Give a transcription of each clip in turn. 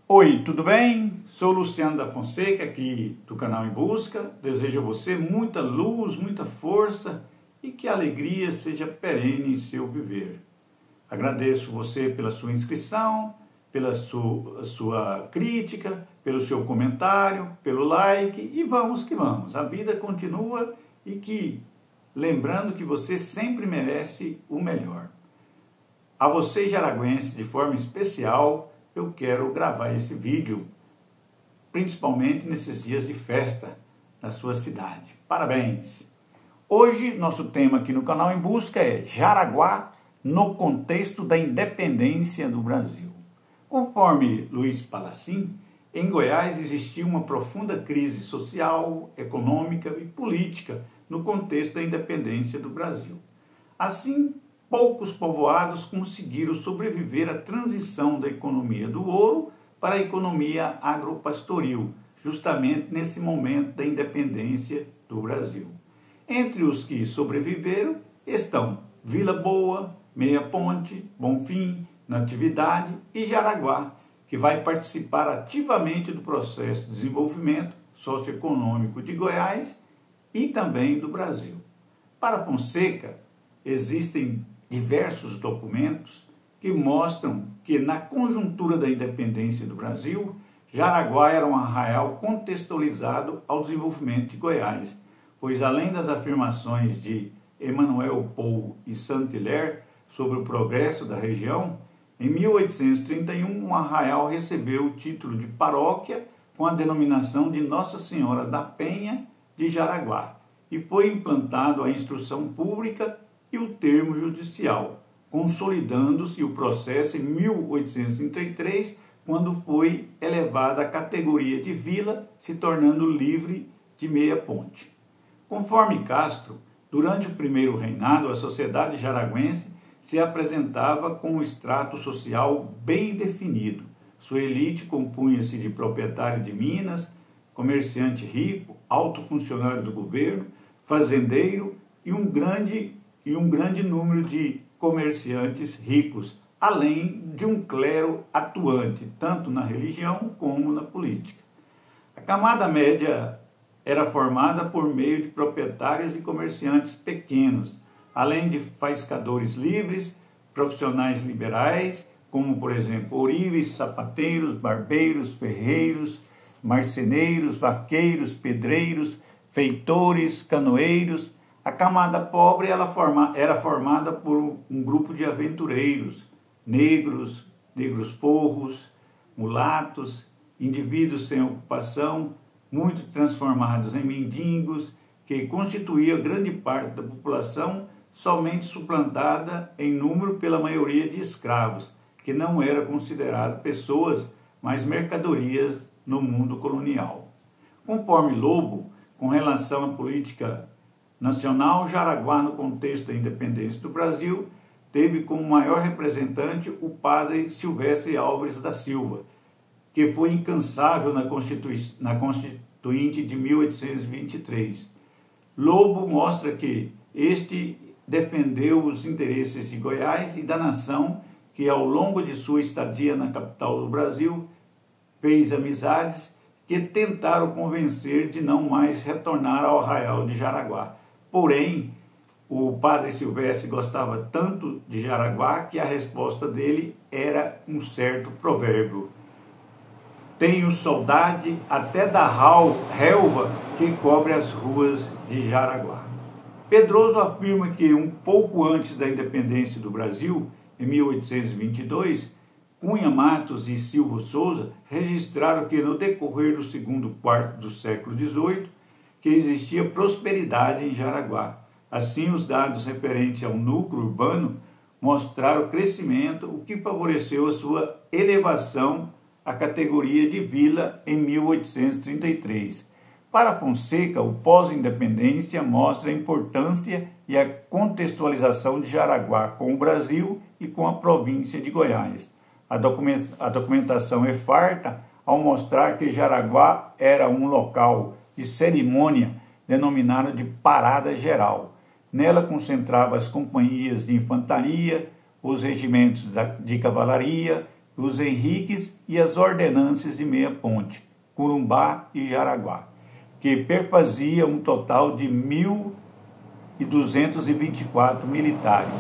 Oi, tudo bem? Sou Luciano da Fonseca, aqui do canal Em Busca. Desejo a você muita luz, muita força e que a alegria seja perene em seu viver. Agradeço você pela sua inscrição, pela sua crítica, pelo seu comentário, pelo like e vamos que vamos. A vida continua e lembrando que você sempre merece o melhor. A você, jaraguense, de forma especial, eu quero gravar esse vídeo, principalmente nesses dias de festa na sua cidade. Parabéns! Hoje, nosso tema aqui no canal Em Busca é Jaraguá no contexto da independência do Brasil. Conforme Luiz Palacin, em Goiás existia uma profunda crise social, econômica e política no contexto da independência do Brasil. Assim, poucos povoados conseguiram sobreviver à transição da economia do ouro para a economia agropastoril, justamente nesse momento da independência do Brasil. Entre os que sobreviveram estão Vila Boa, Meia Ponte, Bonfim, Natividade e Jaraguá, que vai participar ativamente do processo de desenvolvimento socioeconômico de Goiás e também do Brasil. Para Fonseca, existem diversos documentos que mostram que na conjuntura da independência do Brasil, Jaraguá era um arraial contextualizado ao desenvolvimento de Goiás, pois além das afirmações de Emanuel Pou e Saint-Hilaire sobre o progresso da região, em 1831 o arraial recebeu o título de paróquia com a denominação de Nossa Senhora da Penha de Jaraguá e foi implantado a instrução pública e o termo judicial, consolidando-se o processo em 1833, quando foi elevada à categoria de vila, se tornando livre de Meia Ponte. Conforme Castro, durante o primeiro reinado, a sociedade jaraguense se apresentava com um extrato social bem definido. Sua elite compunha-se de proprietário de minas, comerciante rico, alto funcionário do governo, fazendeiro e um grande número de comerciantes ricos, além de um clero atuante, tanto na religião como na política. A camada média era formada por meio de proprietários e comerciantes pequenos, além de faiscadores livres, profissionais liberais, como, por exemplo, ourives, sapateiros, barbeiros, ferreiros, marceneiros, vaqueiros, pedreiros, feitores, canoeiros. A camada pobre era formada por um grupo de aventureiros, negros porros, mulatos, indivíduos sem ocupação, muito transformados em mendigos, que constituía grande parte da população, somente suplantada em número pela maioria de escravos, que não eram considerados pessoas, mas mercadorias no mundo colonial. Conforme Lobo, com relação à política nacional, Jaraguá, no contexto da independência do Brasil, teve como maior representante o padre Silvestre Álvares da Silva, que foi incansável na Constituinte de 1823. Lobo mostra que este defendeu os interesses de Goiás e da nação, que ao longo de sua estadia na capital do Brasil, fez amizades que tentaram convencer de não mais retornar ao arraial de Jaraguá. Porém, o padre Silvestre gostava tanto de Jaraguá que a resposta dele era um certo provérbio: tenho saudade até da relva que cobre as ruas de Jaraguá. Pedroso afirma que um pouco antes da independência do Brasil, em 1822, Cunha Matos e Silva Souza registraram que no decorrer do segundo quarto do século XVIII, que existia prosperidade em Jaraguá. Assim, os dados referentes ao núcleo urbano mostraram crescimento, o que favoreceu a sua elevação à categoria de vila em 1833. Para Fonseca, o pós-independência mostra a importância e a contextualização de Jaraguá com o Brasil e com a província de Goiás. A documentação é farta ao mostrar que Jaraguá era um local de cerimônia denominado de Parada Geral. Nela concentrava as companhias de infantaria, os regimentos de cavalaria, os Henriques e as ordenâncias de Meia Ponte, Corumbá e Jaraguá, que perfazia um total de 1.224 militares.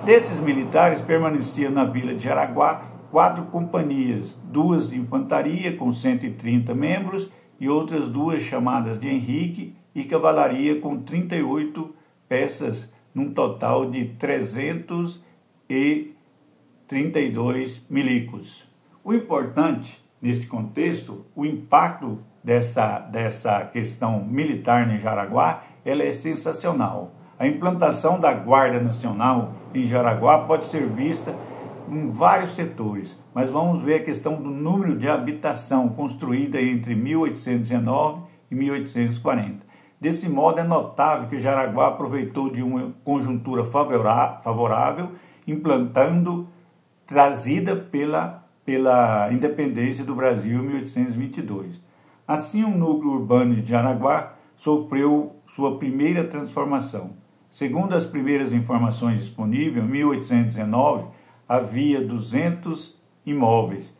Desses militares permaneciam na vila de Jaraguá 4 companhias, 2 de infantaria com 130 membros e outras 2 chamadas de Henrique e cavalaria com 38 peças, num total de 332 milicos. O importante neste contexto, o impacto dessa questão militar em Jaraguá, ela é sensacional. A implantação da Guarda Nacional em Jaraguá pode ser vista em vários setores, mas vamos ver a questão do número de habitação construída entre 1819 e 1840. Desse modo, é notável que Jaraguá aproveitou de uma conjuntura favorável, implantando, trazida pela independência do Brasil em 1822. Assim, o núcleo urbano de Jaraguá sofreu sua primeira transformação. Segundo as primeiras informações disponíveis, em 1819, havia 200 imóveis,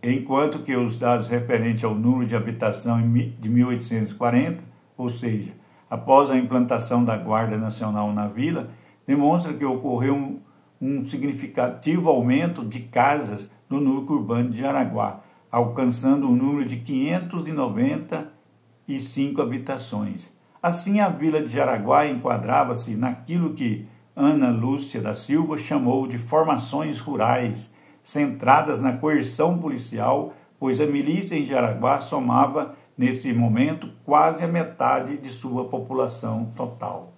enquanto que os dados referentes ao número de habitação de 1840, ou seja, após a implantação da Guarda Nacional na vila, demonstram que ocorreu um significativo aumento de casas no núcleo urbano de Jaraguá, alcançando um número de 595 habitações. Assim, a vila de Jaraguá enquadrava-se naquilo que Ana Lúcia da Silva chamou de formações rurais, centradas na coerção policial, pois a milícia em Jaraguá somava, nesse momento, quase a metade de sua população total.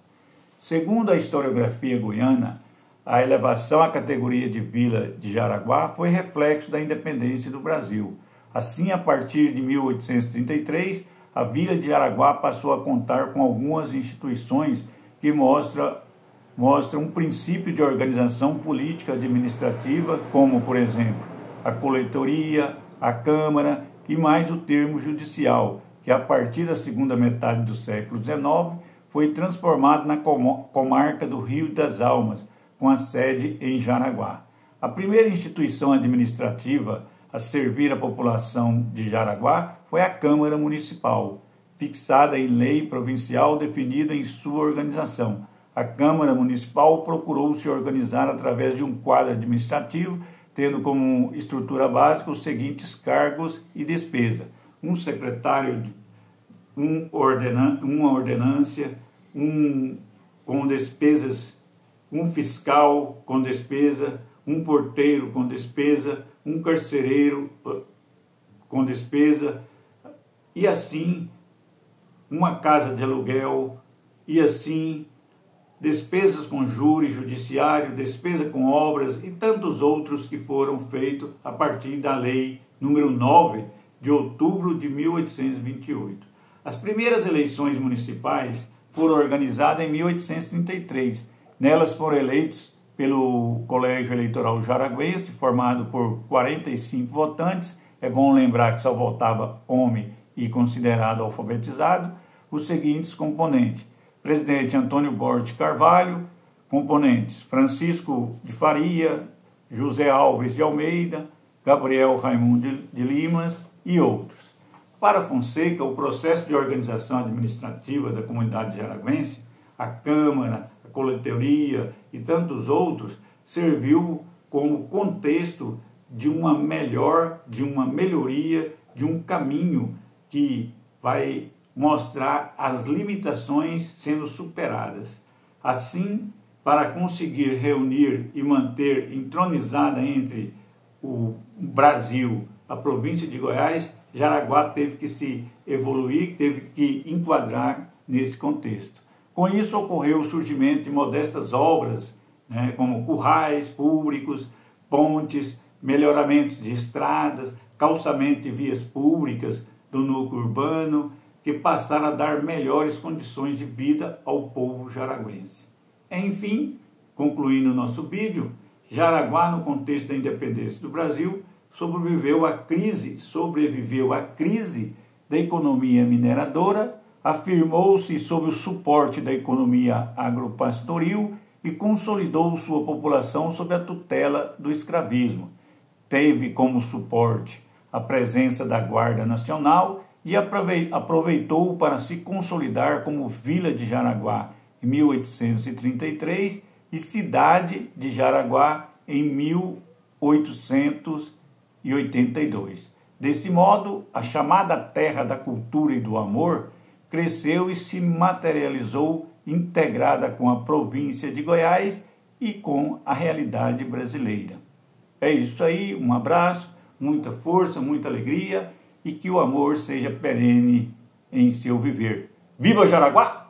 Segundo a historiografia goiana, a elevação à categoria de vila de Jaraguá foi reflexo da independência do Brasil. Assim, a partir de 1833, a vila de Jaraguá passou a contar com algumas instituições que mostram um princípio de organização política administrativa, como, por exemplo, a coletoria, a Câmara e mais o termo judicial, que a partir da segunda metade do século XIX foi transformado na comarca do Rio das Almas, com a sede em Jaraguá. A primeira instituição administrativa a servir a população de Jaraguá foi a Câmara Municipal, fixada em lei provincial definida em sua organização. A Câmara Municipal procurou se organizar através de um quadro administrativo, tendo como estrutura básica os seguintes cargos e despesa: um secretário, uma ordenância, com despesas, um fiscal com despesa, um porteiro com despesa, um carcereiro com despesa, e assim uma casa de aluguel, e assim despesas com júri, judiciário, despesa com obras e tantos outros que foram feitos a partir da Lei número 9 de outubro de 1828. As primeiras eleições municipais foram organizadas em 1833. Nelas foram eleitos pelo Colégio Eleitoral Jaraguense, formado por 45 votantes. É bom lembrar que só votava homem e considerado alfabetizado. Os seguintes componentes: presidente Antônio Borges Carvalho, componentes Francisco de Faria, José Alves de Almeida, Gabriel Raimundo de Limas e outros. Para Fonseca, o processo de organização administrativa da comunidade jaraguense, a Câmara, a coletoria e tantos outros, serviu como contexto de uma melhoria, de um caminho que vai mostrar as limitações sendo superadas. Assim, para conseguir reunir e manter entronizada entre o Brasil, a província de Goiás, Jaraguá teve que se evoluir, teve que enquadrar nesse contexto. Com isso, ocorreu o surgimento de modestas obras, como currais públicos, pontes, melhoramentos de estradas, calçamento de vias públicas do núcleo urbano, que passaram a dar melhores condições de vida ao povo jaraguense. Enfim, concluindo nosso vídeo, Jaraguá, no contexto da independência do Brasil, sobreviveu à crise da economia mineradora, afirmou-se sob o suporte da economia agropastoril e consolidou sua população sob a tutela do escravismo, teve como suporte a presença da Guarda Nacional e aproveitou para se consolidar como Vila de Jaraguá em 1833 e cidade de Jaraguá em 1882. Desse modo, a chamada terra da cultura e do amor cresceu e se materializou integrada com a província de Goiás e com a realidade brasileira. É isso aí, um abraço, muita força, muita alegria e que o amor seja perene em seu viver. Viva Jaraguá!